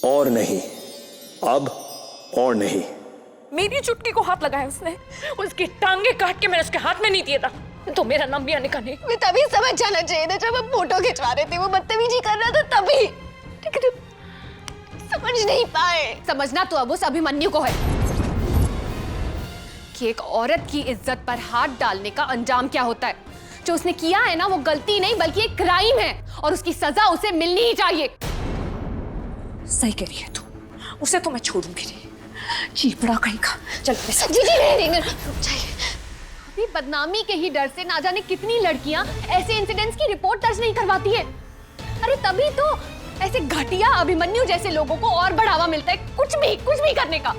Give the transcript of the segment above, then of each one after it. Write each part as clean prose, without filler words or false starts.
और नहीं, अब और नहीं। मेरी चुटकी को हाथ लगाया उसने, उसकी टांगे काट के मैंने उसके हाथ में नहीं दिया था, तो मेरा नाम भी आने का नहीं। मैं तभी समझ जाना चाहिए था जब हम फोटो खिंचवा रहे थे, वो बदतमीजी कर रहा था तभी, लेकिन समझ नहीं पाए। समझना तो अब उस अभिमन्यु को है कि एक औरत की इज्जत पर हाथ डालने का अंजाम क्या होता है। जो उसने किया है ना, वो गलती नहीं बल्कि एक क्राइम है और उसकी सजा उसे मिलनी ही चाहिए। सही कह रही है तू, उसे तो मैं छोड़ूंगी नहीं। चीपड़ा कहीं का। चल जी नहीं, चाहिए। अभी बदनामी के ही डर से ना जाने कितनी लड़कियां ऐसे इंसिडेंट्स की रिपोर्ट दर्ज नहीं करवाती है। अरे तभी तो ऐसे घटिया अभिमन्यु जैसे लोगों को और बढ़ावा मिलता है कुछ भी करने का।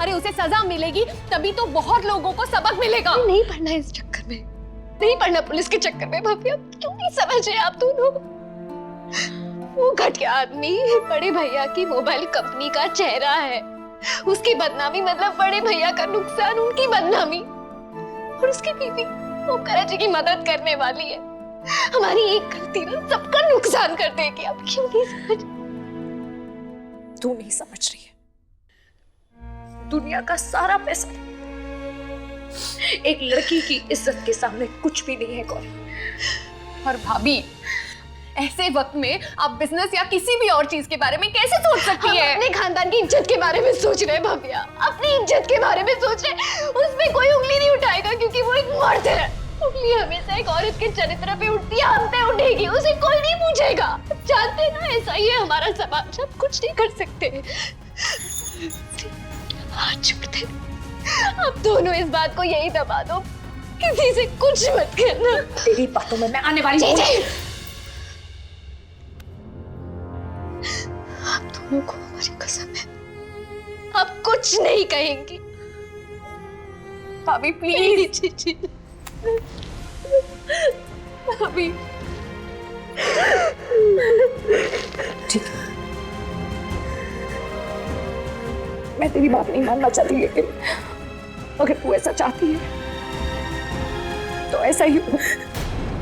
अरे उसे सजा मिलेगी तभी तो बहुत लोगों को सबक मिलेगा। नहीं पढ़ना इस चक्कर में, नहीं पढ़ना पुलिस के चक्कर में। भाभी आप क्यों नहीं समझ रहे आप दोनों? वो घटिया आदमी बड़े भैया की मोबाइल कंपनी का चेहरा है। उसकी बदनामी मतलब बड़े भैया का नुकसान, उनकी बदनामी। और उसकी बीवी वो करण जी की मदद करने वाली है। हमारी एक गलती ना सबका नुकसान कर देगी। आप क्यों नहीं समझ? तू नहीं समझ रही है। दुनिया का सारा पैसा एक लड़की की इज्जत के सामने कुछ भी नहीं है गौरी। और भाभी, ऐसे वक्त में आप बिजनेस या किसी भी और चीज के बारे में कैसे सोच सकती है? अपने खानदान की इज्जत के बारे में सोच रहे हैं भाभी, अपनी इज्जत के बारे में सोच रहे हैं। उसमें कोई उंगली नहीं उठाएगा क्योंकि वो एक मर्द है। उंगली हमेशा एक औरत के चरित्र पे उठती है, हम पे उठेगी, उसे कोई नहीं पूछेगा। जानते ना, ऐसा ही है हमारा समाज। हम कुछ नहीं कर सकते। हाथ जोड़ते आप दोनों इस बात को यही दबा दो, किसी से कुछ मत करना। तेरी बातों में मैं आने वाली हूँ। आप दोनों को हमारी कसम है, आप कुछ नहीं कहेंगी। भाभी प्लीज। भाभी ठीक है, मैं तेरी बात नहीं मानना चाहती, लेकिन अगर तू ऐसा चाहती है तो ऐसा ही हो।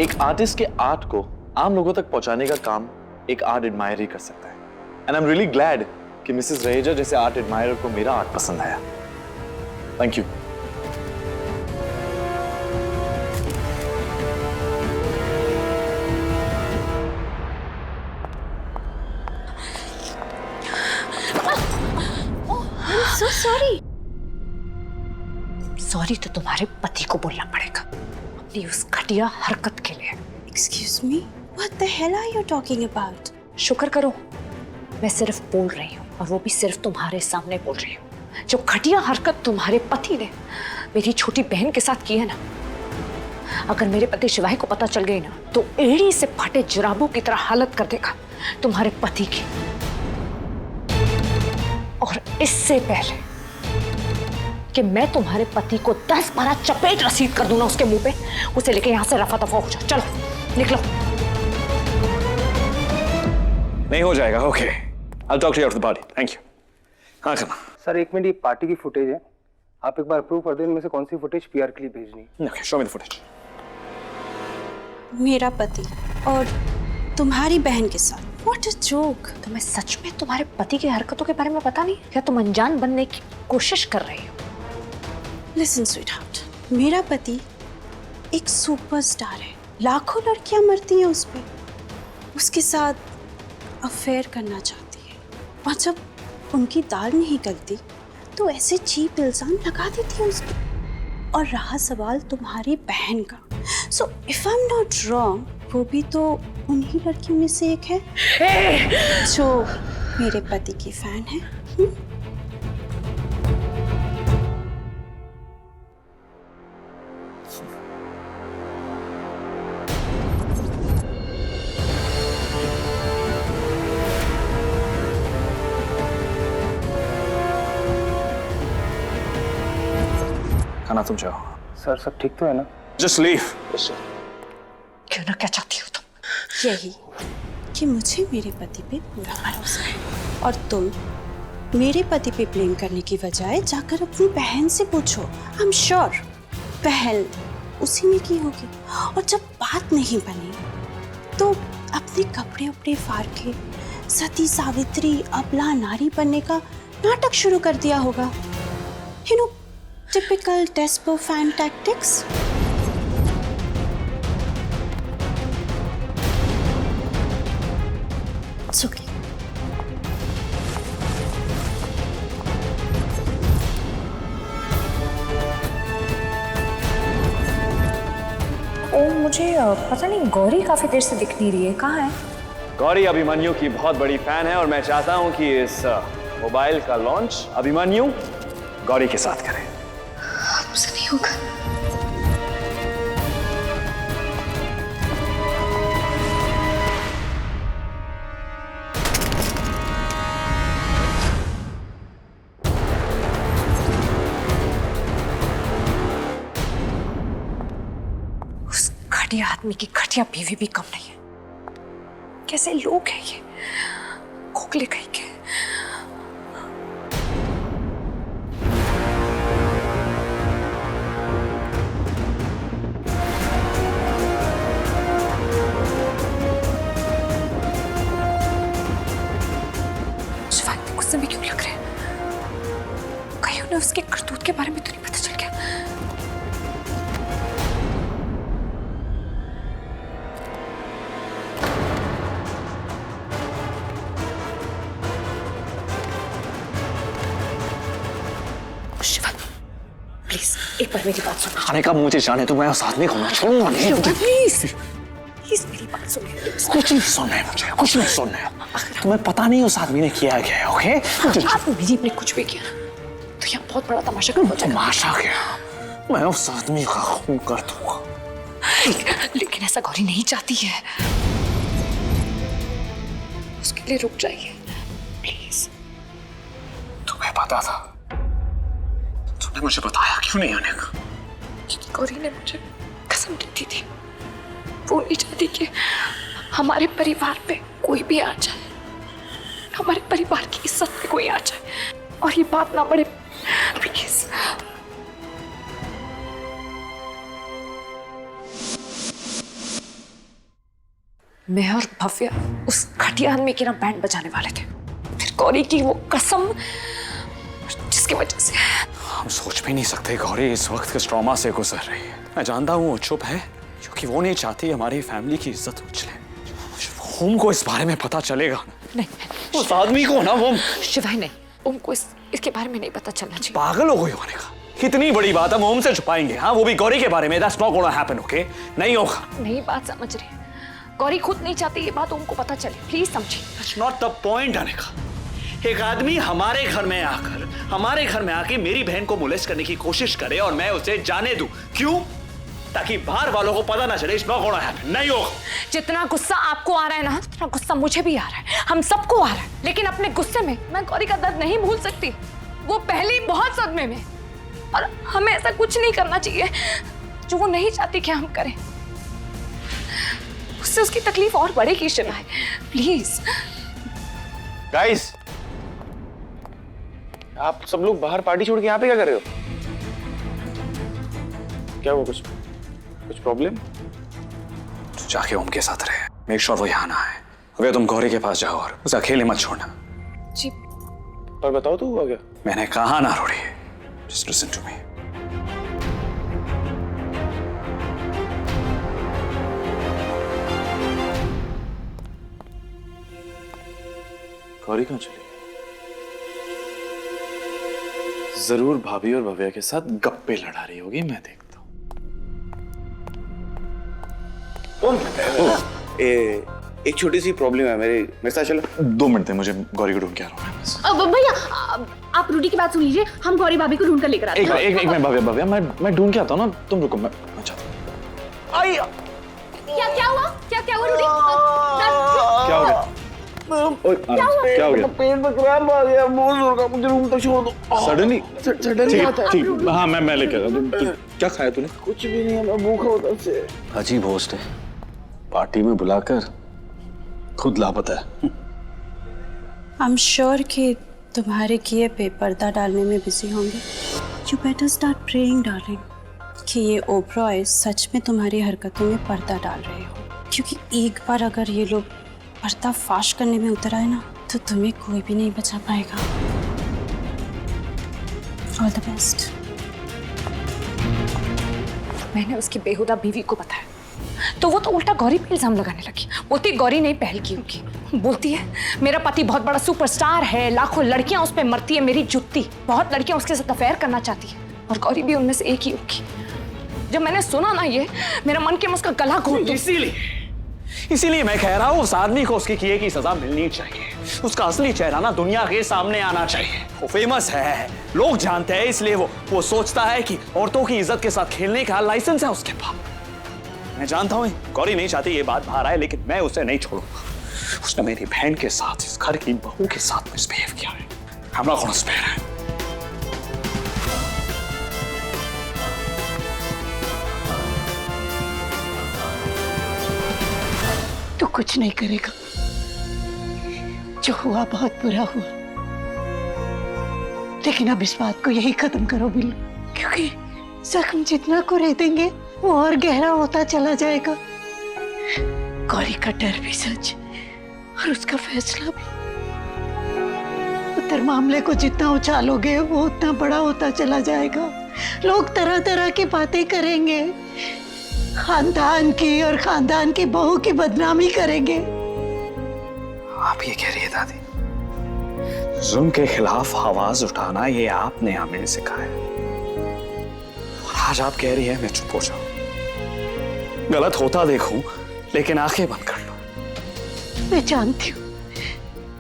एक आर्टिस्ट के आर्ट को आम लोगों तक पहुंचाने का काम एक आर्ट एडमायर ही कर सकता है। And I am really glad कि मिसेस रहेजा जैसे आर्ट एडमायर को मेरा आर्ट पसंद आया। Thank you. So sorry. Sorry तो तुम्हारे पति को बोलना पड़ेगा अपनी उस घटिया हरकत के लिए। Excuse me? What the hell are you talking about? शुक्र करो मैं सिर्फ बोल रही हूँ, और वो भी सिर्फ तुम्हारे सामने बोल रही हूँ। जो घटिया हरकत तुम्हारे पति ने मेरी छोटी बहन के साथ की है ना, अगर मेरे पति शिवाय को पता चल गई ना, तो एड़ी से फटे जुराबों की तरह हालत कर देगा तुम्हारे पति की। और इससे पहले कि मैं तुम्हारे पति को 10-12 चपेट रसीद कर दूं ना उसके मुंह पे, उसे लेके यहां से रफा दफा हो जाओ। चलो निकलो। नहीं हो जाएगा। Okay, I talk to you after the party. Thank you. हाँ करना। सर एक मिनट, ये पार्टी की फुटेज है, आप एक बार अप्रूव कर दें इनमें से कौन सी फुटेज पीआर के लिए भेजनी है। Okay, show me the footage. मेरा पति और तुम्हारी बहन के साथ। What a joke! तुम्हें सच में तुम्हारे पति की हरकतों के बारे में पता नहीं? क्या तुम अनजान बनने की कोशिश कर रही हो? Listen, sweetheart, मेरा पति एक सुपरस्टार है। लाखों लड़कियां मरती हैं उस पे, उसके साथ अफेयर करना चाहती है, और जब उनकी दाल नहीं गलती तो ऐसे चीप इल्जाम लगा देती है उस पे। और रहा सवाल तुम्हारी बहन का, so if I'm not wrong, वो भी तो उन्हीं लड़कियों में से एक है जो मेरे पति की फैन है। खाना तुम चाहो। सर सब ठीक तो है ना? Just leave. क्यों ना, क्या चाहती हो तुम? यही कि मुझे मेरे पति पे पूरा भरोसा है, और तुम मेरे पति पे ब्लेम करने की बजाय जाकर अपनी बहन से पूछो। आई एम श्योर पहल उसी ने की होगी। और जब बात नहीं बनी तो अपने कपड़े उपड़े फाड़ के सती सावित्री अबला नारी बनने का नाटक शुरू कर दिया होगा। You know, typical despo fan tactics. सुखी ओ, मुझे पता नहीं, गौरी काफी देर से दिख नहीं रही है, कहाँ है? गौरी अभिमन्यु की बहुत बड़ी फैन है और मैं चाहता हूं कि इस मोबाइल का लॉन्च अभिमन्यु गौरी के साथ करें। मुझसे नहीं होगा। उस घटिया आदमी की घटिया बीवी भी कम नहीं है। कैसे लोग हैं ये, खोखले कहीं के। शिवा इतने गुस्से में क्यों लग रहे हैं? कहीं उन्हें उसके करतूत के बारे में तो नहीं पता चल गया? शिवा प्लीज एक बार मेरी बात सुनो। खाने का मुझे जाने तो मैं उस आदमी को ना छोड़ूंगा नहीं। प्लीज प्लीज मेरी बात सुनिए। कुछ नहीं सुनना है मुझे, कुछ नहीं सुनना है। तुम्हें पता नहीं उस आदमी ने किया क्या है, ओके? आप मेरी ने कुछ भी किया तो यहाँ बहुत बड़ा तमाशा कर जाएगा। तमाशा क्या? मैं उस आदमी का खून कर दूंगा। लेकिन ऐसा गौरी नहीं चाहती है। उसके लिए रुक जाइए प्लीज। तुम्हें पता था? तुमने मुझे बताया क्यों नहीं आने का? क्योंकि गौरी ने मुझे कसम दी थी, वो नहीं चाहती कि हमारे परिवार पे कोई भी आ जाए, हमारे परिवार की इज्जत पे कोई आ जाए और ये बात ना बढ़े। प्लीज मैं और भव्य उस घटिया आदमी की ना बैंड बजाने वाले थे, फिर गौरी की वो कसम जिसकी वजह से हम सोच भी नहीं सकते गौरी इस वक्त किस ट्रॉमा से गुजर रही है। मैं जानता हूँ वो चुप है क्योंकि वो नहीं चाहती हमारी फैमिली की इज्जत उछले। ओम को इस बारे में पता चलेगा। नहीं उस आदमी को ना वो शिवाय नहीं, उनको इसके बारे में नहीं पता चलना चाहिए। पागल हो गई होने का। कितनी बड़ी बात हम ओम से छुपाएंगे? हाँ, वो भी गौरी के बारे में। That's not gonna happen, okay? नहीं होगा। नहीं बात समझ रही है, गौरी खुद नहीं चाहती ये बात उनको पता चले, प्लीज समझिए। That's not the point, Anika. एक आदमी हमारे घर में आके मेरी बहन को मोलेस्ट करने की कोशिश करे और मैं उसे जाने दूं। क्यों? ताकि बाहर वालों को पता ना चले। It's not gonna happen। नहीं होगा। जितना गुस्सा आपको आ रहा है ना, उतना गुस्सा मुझे भी आ रहा है, हम सबको आ रहा है। लेकिन अपने गुस्से में मैं गौरी का दर्द नहीं भूल सकती। वो पहले ही बहुत सदमे में, और हमें ऐसा कुछ नहीं करना चाहिए जो वो नहीं चाहती कि हम करें। उससे उसकी तकलीफ और बढ़ेगी शिवाय, प्लीज। गाइस, आप सब लोग बाहर पार्टी छोड़ के यहाँ पे क्या कर रहे हो? क्या हुआ? कुछ प्रॉब्लम? तू जाके ओम के साथ रहे, मेक श्योर वो यहाँ ना आए। अगर तुम गौरी के पास जाओ और उसे अकेले मत छोड़ना। जी पर बताओ तो हुआ क्या? मैंने कहा ना रोड़ी, just listen to me. Gauri कहाँ चली? जरूर भाभी और भव्या के साथ गप्पे लड़ा रही होगी, मैं देखता हूँ। एक छोटी सी प्रॉब्लम है, मेरे साथ चलो। 2 मिनट दे मुझे, गौरी को ढूंढ के आ रहा हूँ मैं बस। भैया आप रूडी की बात सुन लीजिए, हम गौरी भाभी को ढूंढ कर लेकर आते हैं। एक मिनट भव्या, मैं ढूंढ के आता हूँ ना, तुम रुको, मैं चाहता हूँ। आई क्या हुआ रूडी? क्या हो गया? क्या हो गया? पेट में क्रैम्प आ गया, बहुत जोर का, मुझे रूम तक छोड़ दो। सडनली ठीक, हाँ मैं लेके आता हूँ। क्या खाया तूने? कुछ भी नहीं है, मैं भूखा होता से। अजीब होस्ट है, पार्टी में बुलाकर खुद लापता है। आई एम श्योर कि तुम्हारे किए पे पर्दा डालने में बिजी होंगे। You better start praying darling कि ये ओबरॉय सच में तुम्हारी हरकतों में पर्दा डाल रहे हो, क्योंकि एक बार अगर ये लोग पर्दा फाश करने में उतर आए ना तो तुम्हें कोई भी नहीं बचा पाएगा। All the best. मैंने उसकी बेहुदा बीवी को बताया तो वो तो उल्टा गौरी पे इल्जाम लगाने लगी। बोलती गौरी ने पहल की होगी। बोलती है मेरा पति बहुत बड़ा सुपरस्टार है, लाखों लड़कियां उस पे मरती है मेरी जुत्ती, बहुत लड़कियां उसके साथ अफेयर करना चाहती है और गौरी भी उनमें से एक ही होगी। जब मैंने सुना ना ये, मेरा मन के में उसका गला घोट दो। इसीलिए मैं कह रहा हूं उस आदमी को उसके किए की सजा मिलनी चाहिए। उसका असली चेहरा ना दुनिया के सामने आना चाहिए। वो फेमस है, लोग जानते हैं, इसलिए वो सोचता है कि औरतों की इज्जत के साथ खेलने का लाइसेंस है उसके पास। मैं जानता हूं गौरी नहीं चाहती ये बात बाहर आए, लेकिन मैं उसे नहीं छोड़ूंगा। उसने मेरी बहन के साथ, इस घर की बहू के साथ मिसबिहेव किया है। I'm not gonna spare her. तो कुछ नहीं करेगा। जो हुआ बहुत बुरा हुआ, लेकिन अब इस बात को यही खत्म करो बिल्लू, क्योंकि जख्म जितना कुरेदेंगे वो और गहरा होता चला जाएगा। गौरी का डर भी सच और उसका फैसला भी। उत्तर मामले को जितना उछालोगे वो उतना बड़ा होता चला जाएगा। लोग तरह तरह की बातें करेंगे, खानदान की और खानदान की बहू की बदनामी करेंगे। आप ये कह रही है दादी, जुल्म के खिलाफ आवाज उठाना ये आपने हमें सिखाया, और आज आप कह रही है मैं चुप हो जाऊं, गलत होता देखूं लेकिन आंखें बंद कर लो। मैं जानती हूँ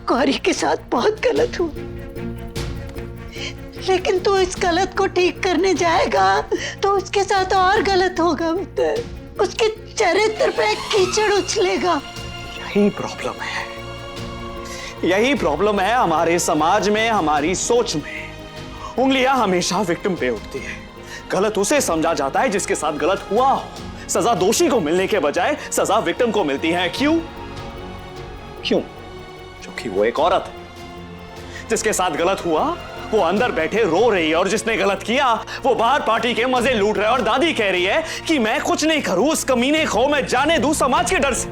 गौरी के साथ बहुत गलत हुआ, लेकिन तू इस गलत को ठीक करने जाएगा तो उसके साथ और गलत होगा। उसके चरित्र पे कीचड़ उछलेगा। यही प्रॉब्लम है, यही प्रॉब्लम है हमारे समाज में, हमारी सोच में। उंगलियां हमेशा विक्टिम पे उठती है। गलत उसे समझा जाता है जिसके साथ गलत हुआ हो। सजा दोषी को मिलने के बजाय सजा विक्टिम को मिलती है। क्यों? क्यों? क्योंकि वो एक औरत है। जिसके साथ गलत हुआ वो अंदर बैठे रो रही है, और जिसने गलत किया वो बाहर पार्टी के मजे लूट रहा है, और दादी कह रही है कि मैं कुछ नहीं करूं, उस कमीने को मैं जाने दूं समाज के डर से।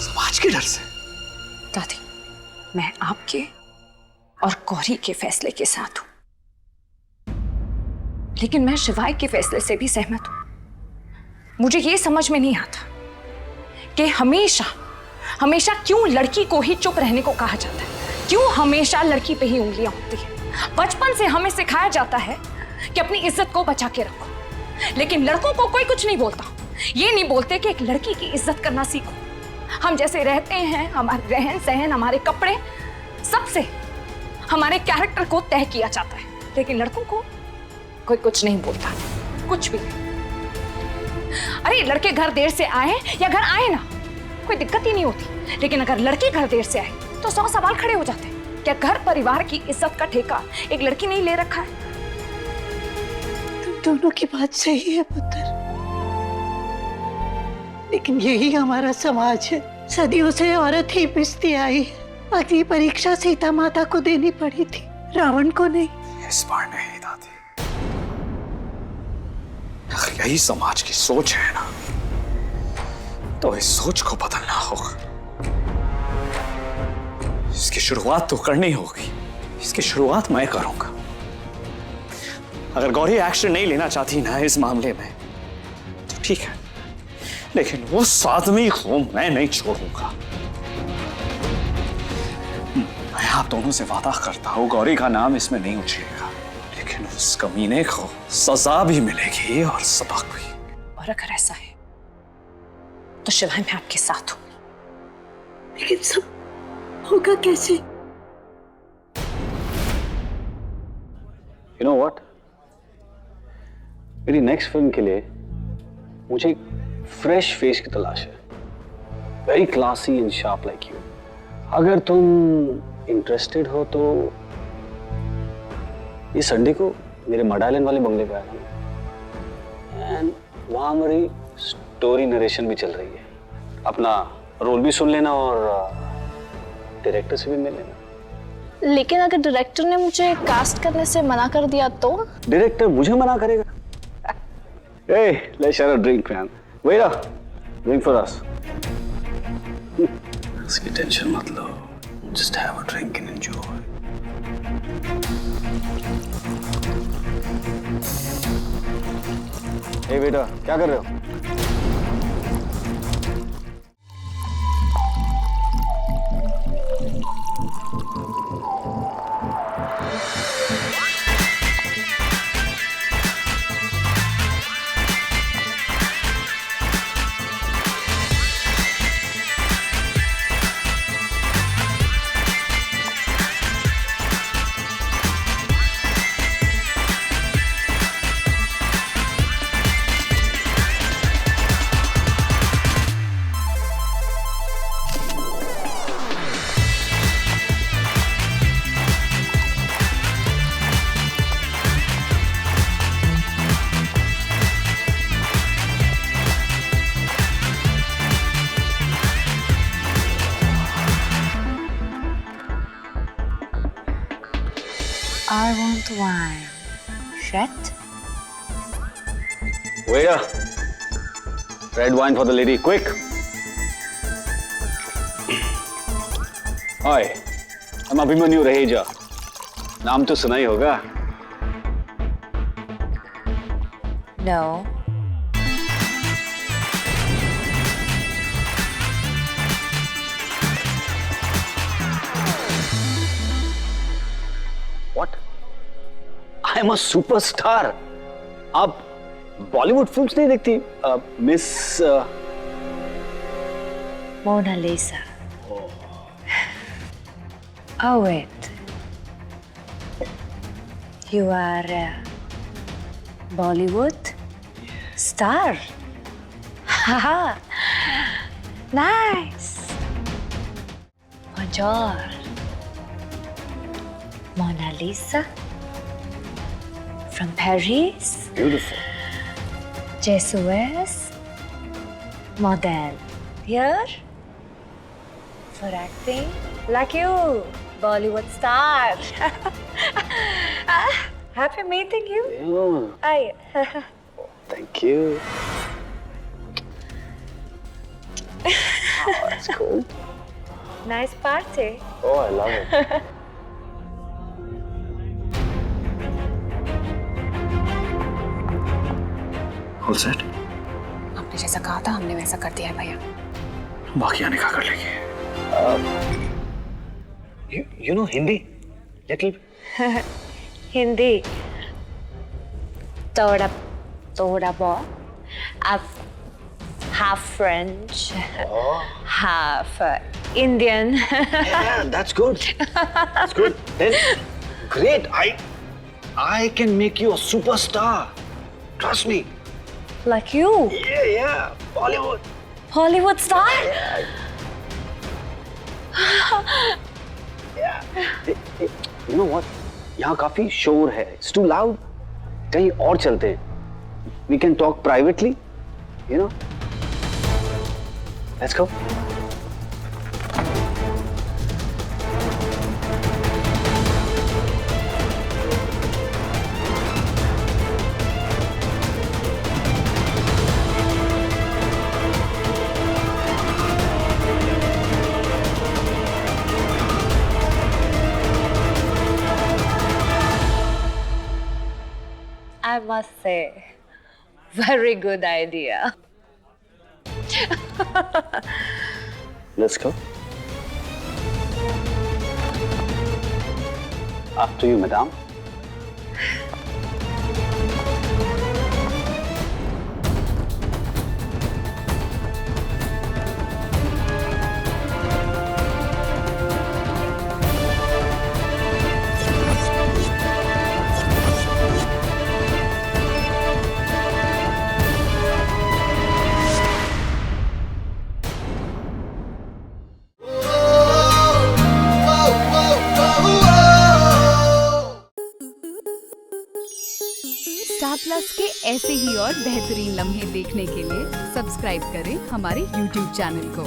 समाज के डर से? दादी, मैं आपके और गौरी के फैसले के साथ हूं, लेकिन मैं शिवाय के फैसले से भी सहमत हूं। मुझे यह समझ में नहीं आता कि हमेशा हमेशा क्यों लड़की को ही चुप रहने को कहा जाता है, क्यों हमेशा लड़की पे ही उंगलियां उठती है। बचपन से हमें सिखाया जाता है कि अपनी इज्जत को बचा के रखो, लेकिन लड़कों को कोई कुछ नहीं बोलता। ये नहीं बोलते कि एक लड़की की इज्जत करना सीखो। हम जैसे रहते हैं, हमारे रहन सहन, हमारे कपड़े, सबसे हमारे कैरेक्टर को तय किया जाता है, लेकिन लड़कों को कोई कुछ नहीं बोलता, कुछ भी नहीं। अरे लड़के घर देर से आए या घर आए ना, कोई दिक्कत ही नहीं होती, लेकिन अगर लड़की घर देर से आए तो 100 सवाल खड़े हो जाते हैं। क्या घर परिवार की इज्जत का ठेका एक लड़की नहीं ले रखा है? तुम दोनों की बात सही है पुत्र, लेकिन यही हमारा समाज है। सदियों से औरत ही पिसती आई है। अग्नि परीक्षा सीता माता को देनी पड़ी थी, रावण को नहीं। इस बार नहीं दादी, अगर यही समाज की सोच है ना, तो इस सोच को बदलना होगा। इसकी शुरुआत तो करनी होगी, इसकी शुरुआत मैं करूंगा। अगर गौरी एक्शन नहीं लेना चाहती ना इस मामले में तो ठीक है, लेकिन उस आदमी को मैं नहीं छोड़ूंगा। मैं आप दोनों से वादा करता हूं गौरी का नाम इसमें नहीं उछलेगा, लेकिन उस कमीने को सजा भी मिलेगी और सबक भी। और अगर ऐसा है तो शिवाय मैं आपके साथ हूं, लेकिन सब होगा कैसे? You know what? मेरी नेक्स्ट फिल्म के लिए मुझे एक फ्रेश फेस की तलाश है, very classy and sharp like you. अगर तुम इंटरेस्टेड हो तो ये संडे को मेरे मड आइलैंड वाले बंगले पे आना, एंड वहां हमारी स्टोरी नरेशन भी चल रही है। अपना रोल भी सुन लेना और डायरेक्टर से भी मिल लेना। लेकिन अगर डायरेक्टर ने मुझे कास्ट करने से मना कर दिया तो? डायरेक्टर मुझे मना करेगा? Hey, let's share a drink, man. Waiter, drink for us. उसकी टेंशन मत लो, just have a drink and enjoy. ए बेटा, क्या कर रहे हो? I want wine. Shit. Waiter, red wine for the lady, quick. Hi, I'm Abhimanyu Raheja. नाम तो सुना ही होगा। No. What? I'm a superstar. आप बॉलीवुड फिल्म्स नहीं देखती? Miss Mona Lisa. Oh wait. You are a Bollywood star. Haha. Nice. Bonjour. Mona Lisa from Paris. beautiful. Jesus model here for acting like you, Bollywood star. Happy meeting you. Yeah. Hi. Thank you. Oh, that's cool. Nice party. Oh, I love it. All set? आपने जैसा कहा था हमने वैसा कर दिया है भैया। बाकी आने का कर लेंगे। You know Hindi? Little. Hindi. Toda बहुत. I'm half French, half Indian. Yeah, that's good. That's good. Then, great. I can make you a superstar. Trust me. Like you, Yeah. Bollywood. Hollywood star. You know what? यहाँ काफी शोर है. It's too loud. कहीं और चलते हैं. We can talk privately. You know. Let's go. I must say, very good idea. Let's go. After you, madam. Star plus के ऐसे ही और बेहतरीन लम्हे देखने के लिए सब्सक्राइब करें हमारे YouTube चैनल को।